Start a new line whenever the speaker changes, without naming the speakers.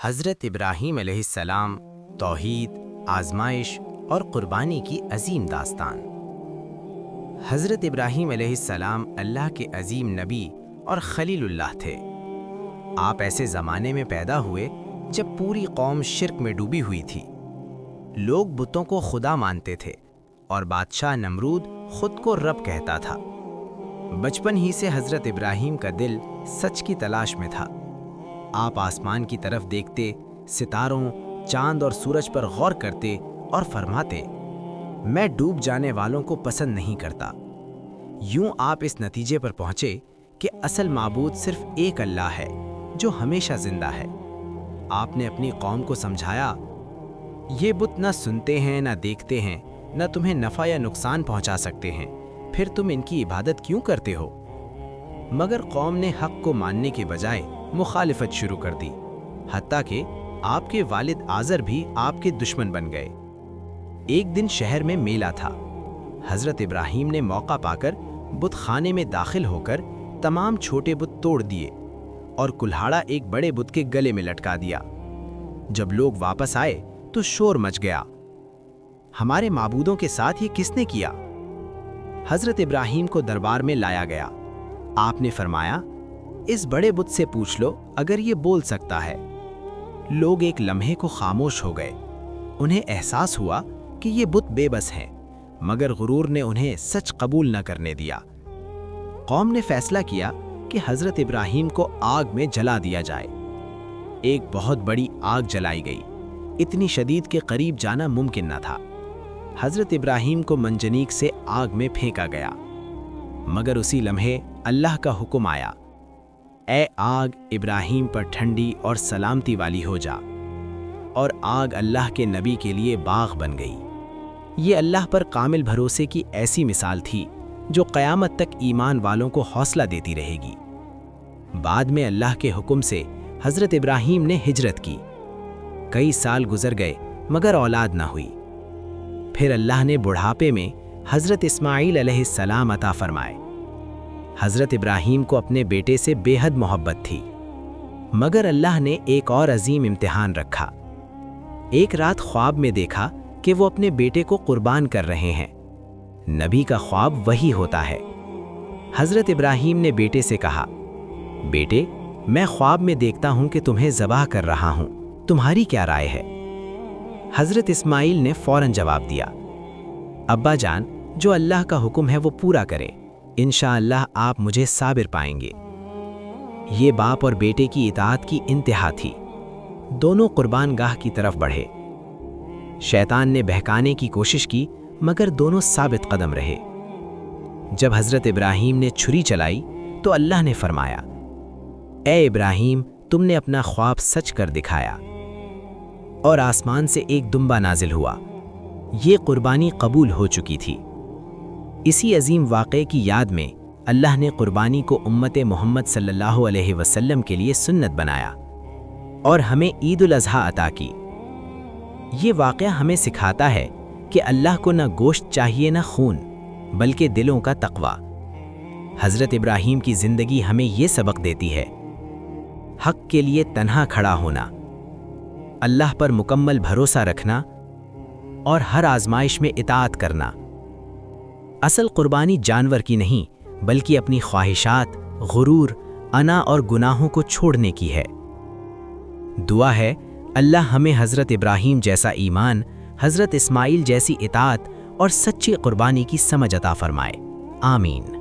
حضرت ابراہیم علیہ السلام، توحید، آزمائش اور قربانی کی عظیم داستان۔ حضرت ابراہیم علیہ السلام اللہ کے عظیم نبی اور خلیل اللہ تھے۔ آپ ایسے زمانے میں پیدا ہوئے جب پوری قوم شرک میں ڈوبی ہوئی تھی۔ لوگ بتوں کو خدا مانتے تھے اور بادشاہ نمرود خود کو رب کہتا تھا۔ بچپن ہی سے حضرت ابراہیم کا دل سچ کی تلاش میں تھا۔ آپ آسمان کی طرف دیکھتے، ستاروں، چاند اور سورج پر غور کرتے اور فرماتے، میں ڈوب جانے والوں کو پسند نہیں کرتا۔ یوں آپ اس نتیجے پر پہنچے کہ اصل معبود صرف ایک اللہ ہے جو ہمیشہ زندہ ہے۔ آپ نے اپنی قوم کو سمجھایا، یہ بت نہ سنتے ہیں نہ دیکھتے ہیں، نہ تمہیں نفع یا نقصان پہنچا سکتے ہیں، پھر تم ان کی عبادت کیوں کرتے ہو؟ مگر قوم نے حق کو ماننے کے بجائے مخالفت شروع کر دی، حتیٰ کہ آپ کے والد آزر بھی آپ کے دشمن بن گئے۔ ایک دن شہر میں میلہ تھا۔ حضرت ابراہیم نے موقع پا کر بت خانے میں داخل ہو کر تمام چھوٹے بت توڑ دیے اور کلہاڑا ایک بڑے بت کے گلے میں لٹکا دیا۔ جب لوگ واپس آئے تو شور مچ گیا، ہمارے معبودوں کے ساتھ یہ کس نے کیا؟ حضرت ابراہیم کو دربار میں لایا گیا۔ آپ نے فرمایا، اس بڑے بت سے پوچھ لو اگر یہ بول سکتا ہے۔ لوگ ایک لمحے کو خاموش ہو گئے۔ انہیں احساس ہوا کہ یہ بت بے بس ہیں، مگر غرور نے انہیں سچ قبول نہ کرنے دیا۔ قوم نے فیصلہ کیا کہ حضرت ابراہیم کو آگ میں جلا دیا جائے۔ ایک بہت بڑی آگ جلائی گئی، اتنی شدید کہ قریب جانا ممکن نہ تھا۔ حضرت ابراہیم کو منجنیق سے آگ میں پھینکا گیا، مگر اسی لمحے اللہ کا حکم آیا، اے آگ ابراہیم پر ٹھنڈی اور سلامتی والی ہو جا، اور آگ اللہ کے نبی کے لیے باغ بن گئی۔ یہ اللہ پر کامل بھروسے کی ایسی مثال تھی جو قیامت تک ایمان والوں کو حوصلہ دیتی رہے گی۔ بعد میں اللہ کے حکم سے حضرت ابراہیم نے ہجرت کی۔ کئی سال گزر گئے مگر اولاد نہ ہوئی۔ پھر اللہ نے بڑھاپے میں حضرت اسماعیل علیہ السلام عطا فرمائے۔ حضرت ابراہیم کو اپنے بیٹے سے بے حد محبت تھی، مگر اللہ نے ایک اور عظیم امتحان رکھا۔ ایک رات خواب میں دیکھا کہ وہ اپنے بیٹے کو قربان کر رہے ہیں۔ نبی کا خواب وہی ہوتا ہے۔ حضرت ابراہیم نے بیٹے سے کہا، بیٹے، میں خواب میں دیکھتا ہوں کہ تمہیں ذبح کر رہا ہوں، تمہاری کیا رائے ہے؟ حضرت اسماعیل نے فوراً جواب دیا، ابا جان، جو اللہ کا حکم ہے وہ پورا کرے، انشاءاللہ آپ مجھے صابر پائیں گے۔ یہ باپ اور بیٹے کی اطاعت کی انتہا تھی۔ دونوں قربان گاہ کی طرف بڑھے۔ شیطان نے بہکانے کی کوشش کی مگر دونوں ثابت قدم رہے۔ جب حضرت ابراہیم نے چھری چلائی تو اللہ نے فرمایا، اے ابراہیم، تم نے اپنا خواب سچ کر دکھایا۔ اور آسمان سے ایک دمبا نازل ہوا۔ یہ قربانی قبول ہو چکی تھی۔ اسی عظیم واقعے کی یاد میں اللہ نے قربانی کو امت محمد صلی اللہ علیہ وسلم کے لیے سنت بنایا اور ہمیں عید الاضحیٰ عطا کی۔ یہ واقعہ ہمیں سکھاتا ہے کہ اللہ کو نہ گوشت چاہیے نہ خون، بلکہ دلوں کا تقوی۔ حضرت ابراہیم کی زندگی ہمیں یہ سبق دیتی ہے، حق کے لیے تنہا کھڑا ہونا، اللہ پر مکمل بھروسہ رکھنا اور ہر آزمائش میں اطاعت کرنا۔ اصل قربانی جانور کی نہیں بلکہ اپنی خواہشات، غرور، انا اور گناہوں کو چھوڑنے کی ہے۔ دعا ہے اللہ ہمیں حضرت ابراہیم جیسا ایمان، حضرت اسماعیل جیسی اطاعت اور سچی قربانی کی سمجھ عطا فرمائے۔ آمین۔